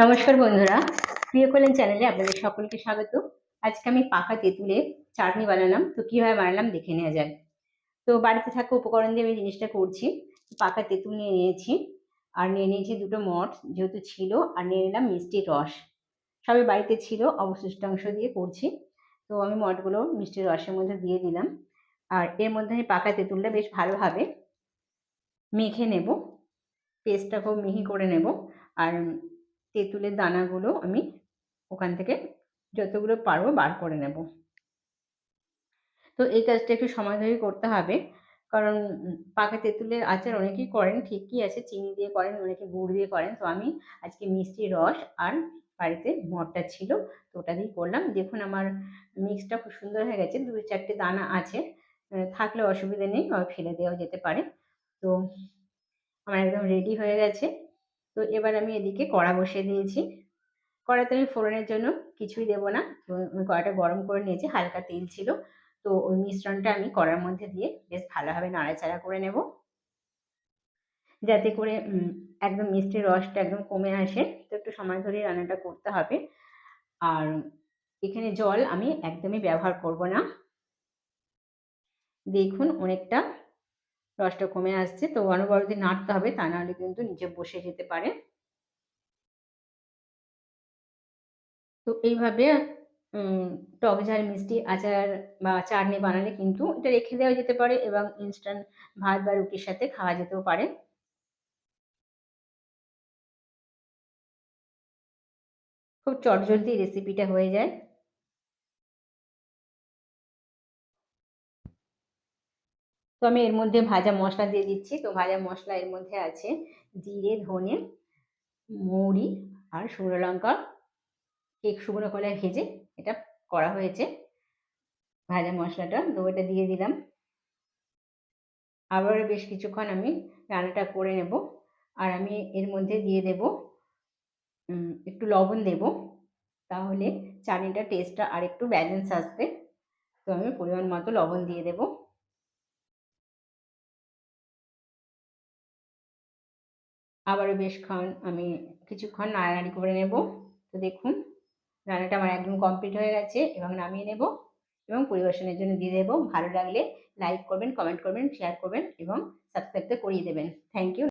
নমস্কার বন্ধুরা, প্রিয় কল্যাণ চ্যানেলে আপনাদের সকলকে স্বাগত। আজকে আমি পাকা তেঁতুলের চাটনি বানালাম। তো কিভাবে বানালাম দেখে নেওয়া যাক। তো বাড়িতে থাকা উপকরণ দিয়ে আমি জিনিসটা করছি। পাকা তেঁতুল নিয়ে নিয়েছি, আর নিয়ে নিয়েছি দুটো মঠ যেহেতু ছিল, আর নিয়ে নিলাম মিষ্টির রস। সবই বাড়িতে ছিল, অবশিষ্টাংশ দিয়ে করছি। তো আমি মঠগুলো মিষ্টির রসের মধ্যে দিয়ে দিলাম, আর এর মধ্যে আমি পাকা তেঁতুলটা বেশ ভালোভাবে মেখে নেব। পেস্টটা খুব মিহি করে নেব। আর তেঁতুলের দানাগুলো আমি ওখান থেকে যতগুলো পারবো বার করে নেব। তো এই কাজটা একটু সময় ধরে করতে হবে, কারণ পাকা তেঁতুলের আচার অনেকেই করেন, ঠিকই আছে, চিনি দিয়ে করেন, অনেকে গুড় দিয়ে করেন। তো আমি আজকে মিষ্টির রস আর বাড়িতে মঠটা ছিল, তো ওটা দিয়ে করলাম। দেখুন আমার মিক্সটা খুব সুন্দর হয়ে গেছে। 2-4টে দানা আছে, থাকলে অসুবিধা নেই, ফেলে দেওয়া যেতে পারে। তো আমার একদম রেডি হয়ে গেছে। তো এবার আমি এদিকে কড়া বসিয়ে দিয়েছি। কড়াতে আমি ফোড়নের জন্য কিছুই দেবো না। তো আমি কড়াটা গরম করে নিয়েছি, হালকা তেল ছিল। তো ওই মিশ্রণটা আমি কড়ার মধ্যে দিয়ে বেশ ভালোভাবে নাড়াচাড়া করে নেব, যাতে করে একদম মিষ্টির রসটা একদম কমে আসে। তো একটু সময় ধরে রান্নাটা করতে হবে। আর এখানে জল আমি একদমই ব্যবহার করব না। দেখুন অনেকটা রসটা কমে আসছে। তো অনবরত নাড়তে হবে, তা নাহলে কিন্তু নিচে বসে যেতে পারে। তো এইভাবে টক ঝাল মিষ্টি আচার বা চাটনি বানালে কিন্তু এটা রেখে দেওয়া যেতে পারে, এবং ইনস্ট্যান্ট ভাত বা রুটির সাথে খাওয়া যেতেও পারে। খুব চটজলদি রেসিপিটা হয়ে যায়। তো আমি এর মধ্যে ভাজা মশলা দিয়ে দিচ্ছি। তো ভাজা মশলা এর মধ্যে আছে জিরে, ধনে, মৌরি আর শুকনো লঙ্কা। শুকনো কলায় ভেজে এটা করা হয়েছে ভাজা মশলাটা। তো এটা দিয়ে দিলাম। আবারও বেশ কিছুক্ষণ আমি রান্নাটা করে নেব। আর আমি এর মধ্যে দিয়ে দেব একটু লবণ দেব, তাহলে চাটনিটার টেস্টটা আরেকটু ব্যালেন্স আসবে। তো আমি পরিমাণ মতো লবণ দিয়ে দেব। আবারও আমি কিছুক্ষণ নাড়ানাড়ি করে নেব। তো দেখুন রান্নাটা আমার একদম কমপ্লিট হয়ে গেছে, এবং নামিয়ে নেব এবং পরিবেশনের জন্য দিয়ে দেব। ভালো লাগলে লাইক করবেন, কমেন্ট করবেন, শেয়ার করবেন এবং সাবস্ক্রাইব তো করিয়ে দেবেন। Thank you.